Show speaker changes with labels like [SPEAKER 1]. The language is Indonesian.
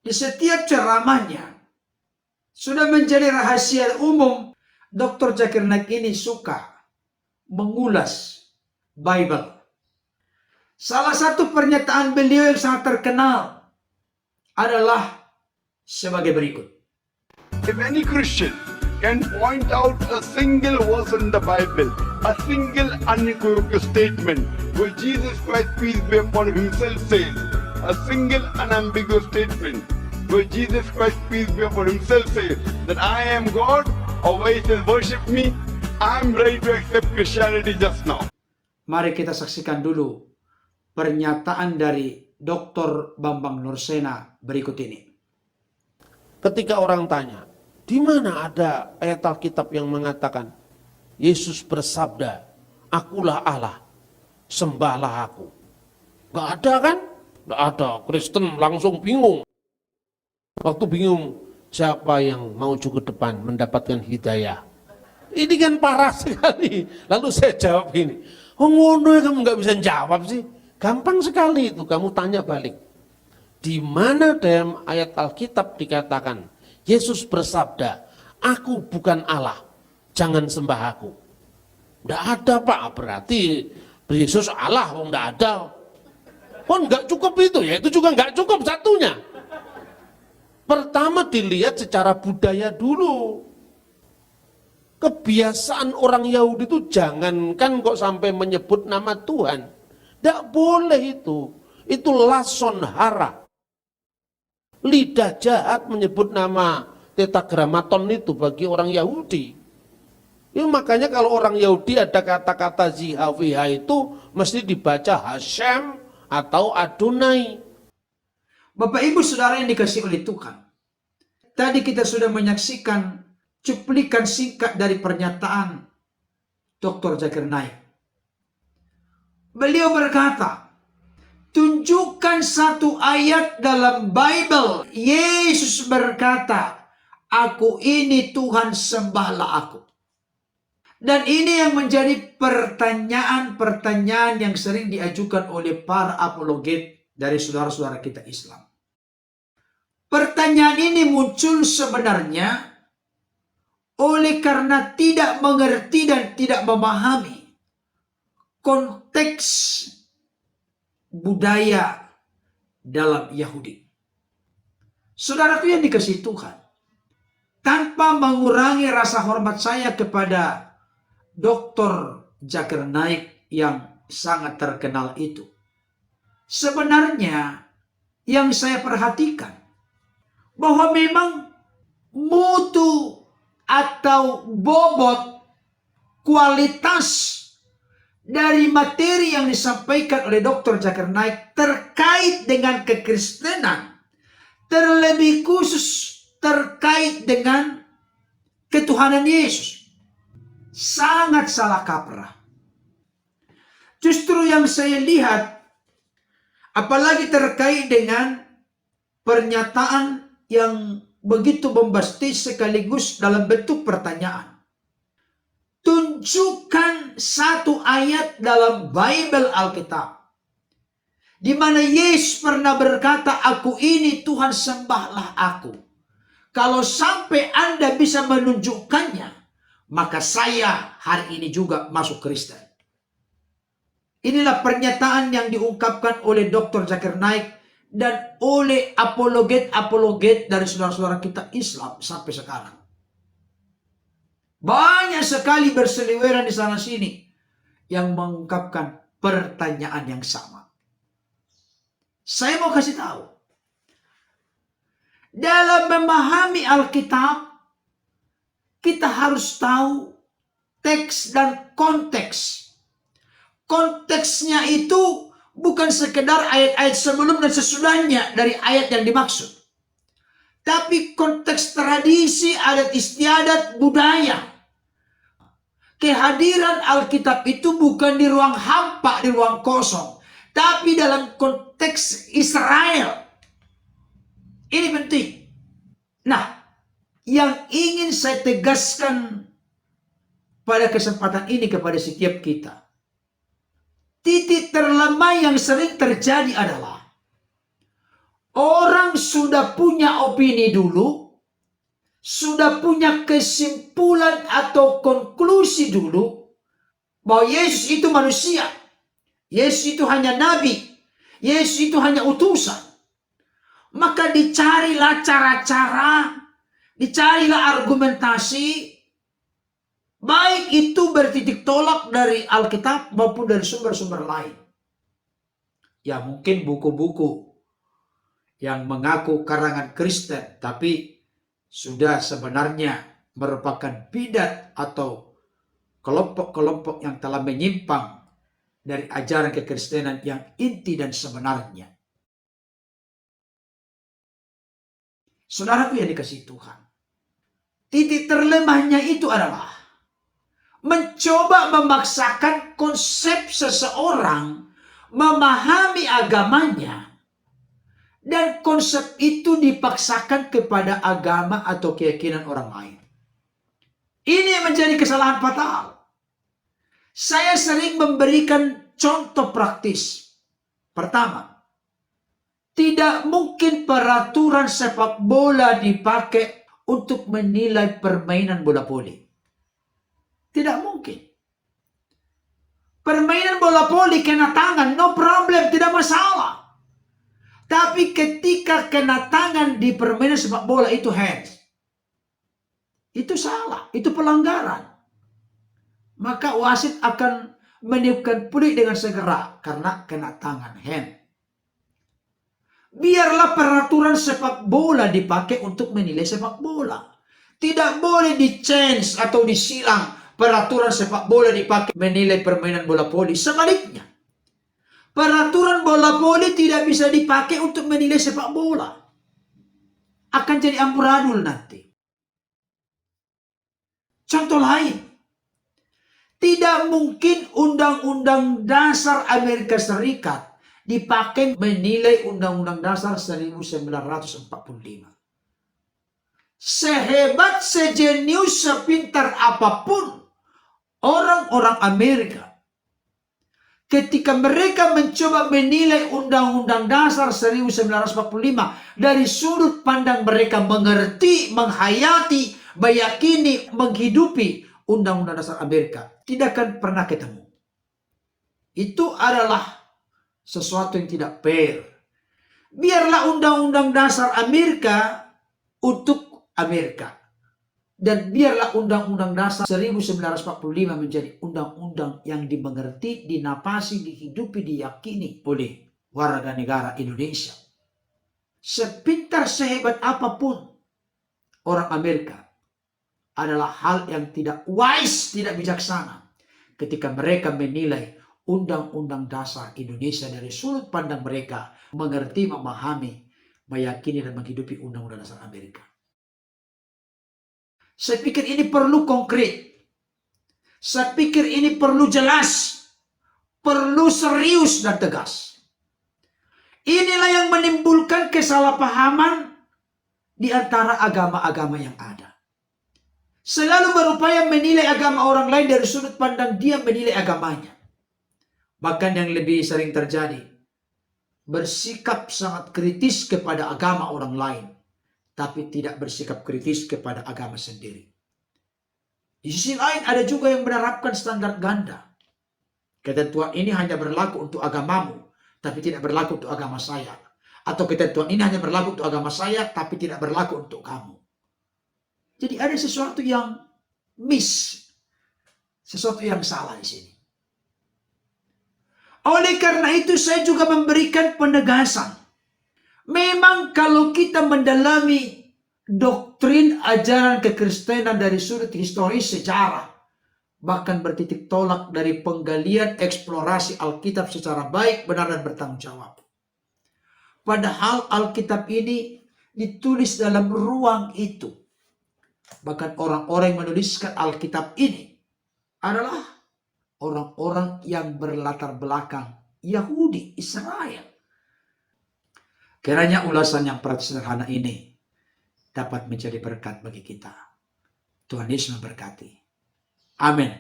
[SPEAKER 1] Di setiap ceramahnya sudah menjadi rahasia umum, Dr. Zakir Naik ini suka mengulas Bible. Salah satu pernyataan beliau yang sangat terkenal adalah sebagai berikut.
[SPEAKER 2] If any Christian can point out a single verse in the Bible, a single unequivocal statement where Jesus Christ, peace be upon him, himself says, a single unambiguous statement where Jesus Christ, peace be upon himself says that I am God, or where he says worship me, I'm ready to accept Christianity just now.
[SPEAKER 1] Mari kita saksikan dulu pernyataan dari Dr. Bambang Nursena berikut ini.
[SPEAKER 3] Ketika orang tanya, di mana ada ayat Alkitab yang mengatakan Yesus bersabda, akulah Allah, sembahlah aku. Gak ada kan? Gak ada. Kristen langsung bingung. Waktu bingung, siapa yang maju ke depan mendapatkan hidayah? Ini kan parah sekali. Lalu saya jawab ini, oh ngono ya, kamu gak bisa jawab sih. Gampang sekali itu, kamu tanya balik. Di mana dalam ayat Alkitab dikatakan, Yesus bersabda, aku bukan Allah, jangan sembah aku. Tidak ada Pak, berarti Yesus Allah, tidak ada. Oh enggak cukup itu ya, itu juga enggak cukup satunya. Pertama dilihat secara budaya dulu. Kebiasaan orang Yahudi itu jangankan kok sampai menyebut nama Tuhan. Tidak boleh itu. Itu lason hara. Lidah jahat menyebut nama tetragrammaton itu bagi orang Yahudi. Ya, makanya kalau orang Yahudi ada kata-kata ZHWH itu mesti dibaca Hashem atau Adonai.
[SPEAKER 1] Bapak Ibu Saudara yang dikasihi oleh Tuhan, tadi kita sudah menyaksikan cuplikan singkat dari pernyataan Dr. Zakir Naik. Beliau berkata, tunjukkan satu ayat dalam Bible. Yesus berkata, aku ini Tuhan, sembahlah aku. Dan ini yang menjadi pertanyaan-pertanyaan yang sering diajukan oleh para apologet dari saudara-saudara kita Islam. Pertanyaan ini muncul sebenarnya oleh karena tidak mengerti dan tidak memahami konteks budaya dalam Yahudi. Saudaraku yang dikasihi Tuhan, tanpa mengurangi rasa hormat saya kepada Dr. Zakir Naik yang sangat terkenal itu, sebenarnya yang saya perhatikan bahwa memang mutu atau bobot kualitas dari materi yang disampaikan oleh Dr. Zakir Naik terkait dengan kekristenan, terlebih khusus terkait dengan ketuhanan Yesus, sangat salah kaprah. Justru yang saya lihat, apalagi terkait dengan pernyataan yang begitu bombastis sekaligus dalam bentuk pertanyaan. Tunjukkan satu ayat dalam Bible Alkitab di mana Yesus pernah berkata, aku ini Tuhan, sembahlah aku. Kalau sampai Anda bisa menunjukkannya, maka saya hari ini juga masuk Kristen. Inilah pernyataan yang diungkapkan oleh Dr. Zakir Naik dan oleh apologet-apologet dari saudara-saudara kita Islam sampai sekarang. Banyak sekali berseliweran di sana sini yang mengungkapkan pertanyaan yang sama. Saya mau kasih tahu, dalam memahami Alkitab, kita harus tahu teks dan konteks. Konteksnya itu bukan sekedar ayat-ayat sebelum dan sesudahnya dari ayat yang dimaksud, tapi konteks tradisi, adat istiadat, budaya. Kehadiran Alkitab itu bukan di ruang hampa, di ruang kosong, tapi dalam konteks Israel. Ini penting. Nah, yang ingin saya tegaskan pada kesempatan ini kepada setiap kita, titik terlemah yang sering terjadi adalah Orang sudah punya opini dulu, sudah punya kesimpulan atau konklusi dulu bahwa Yesus itu manusia, Yesus itu hanya nabi, Yesus itu hanya utusan. Maka dicarilah cara-cara, dicarilah argumentasi, baik itu bertitik tolak dari Alkitab maupun dari sumber-sumber lain. Ya mungkin buku-buku yang mengaku karangan Kristen, tapi sudah sebenarnya merupakan bidat atau kelompok-kelompok yang telah menyimpang dari ajaran kekristenan yang inti dan sebenarnya. Saudaraku yang dikasihi Tuhan, titik terlemahnya itu adalah mencoba memaksakan konsep seseorang memahami agamanya, dan konsep itu dipaksakan kepada agama atau keyakinan orang lain. Ini yang menjadi kesalahan fatal. Saya sering memberikan contoh praktis. Pertama, tidak mungkin peraturan sepak bola dipakai untuk menilai permainan bola voli. Tidak mungkin. Permainan bola voli kena tangan, no problem, tidak masalah. Tapi ketika kena tangan di permainan sepak bola itu hands. Itu salah, itu pelanggaran. Maka wasit akan meniupkan peluit dengan segera karena kena tangan, hand. Biarlah peraturan sepak bola dipakai untuk menilai sepak bola. Tidak boleh di-change atau disilang peraturan sepak bola dipakai menilai permainan bola voli. Sebaliknya, peraturan bola voli tidak bisa dipakai untuk menilai sepak bola. Akan jadi amburadul nanti. Contoh lain, tidak mungkin Undang-Undang Dasar Amerika Serikat dipakai menilai Undang-Undang Dasar 1945. Sehebat, sejenius, sepintar apapun orang-orang Amerika, ketika mereka mencoba menilai Undang-Undang Dasar 1945 dari sudut pandang mereka mengerti, menghayati, meyakini, menghidupi Undang-Undang Dasar Amerika, tidak akan pernah ketemu. Itu adalah sesuatu yang tidak fair. Biarlah Undang-Undang Dasar Amerika untuk Amerika. Dan biarlah Undang-Undang Dasar 1945 menjadi undang-undang yang dimengerti, dinapasi, dihidupi, diyakini oleh warga negara Indonesia. Sepintar, sehebat apapun orang Amerika, adalah hal yang tidak wise, tidak bijaksana ketika mereka menilai Undang-Undang Dasar Indonesia dari sudut pandang mereka mengerti, memahami, meyakini, dan menghidupi Undang-Undang Dasar Amerika. Saya pikir ini perlu konkret. Saya pikir ini perlu jelas, perlu serius dan tegas. Inilah yang menimbulkan kesalahpahaman di antara agama-agama yang ada. Selalu berupaya menilai agama orang lain dari sudut pandang dia menilai agamanya. Bahkan yang lebih sering terjadi, bersikap sangat kritis kepada agama orang lain, tapi tidak bersikap kritis kepada agama sendiri. Di sisi lain ada juga yang menerapkan standar ganda. Ketentuan ini hanya berlaku untuk agamamu, tapi tidak berlaku untuk agama saya. Atau ketentuan ini hanya berlaku untuk agama saya, tapi tidak berlaku untuk kamu. Jadi ada sesuatu yang miss, sesuatu yang salah di sini. Oleh karena itu saya juga memberikan penegasan. Memang kalau kita mendalami doktrin ajaran kekristenan dari sudut historis sejarah, bahkan bertitik tolak dari penggalian eksplorasi Alkitab secara baik, benar, dan bertanggung jawab. Padahal Alkitab ini ditulis dalam ruang itu. Bahkan orang-orang yang menuliskan Alkitab ini adalah orang-orang yang berlatar belakang Yahudi, Israel. Kiranya ulasan yang praktis sederhana ini dapat menjadi berkat bagi kita. Tuhan Yesus memberkati. Amin.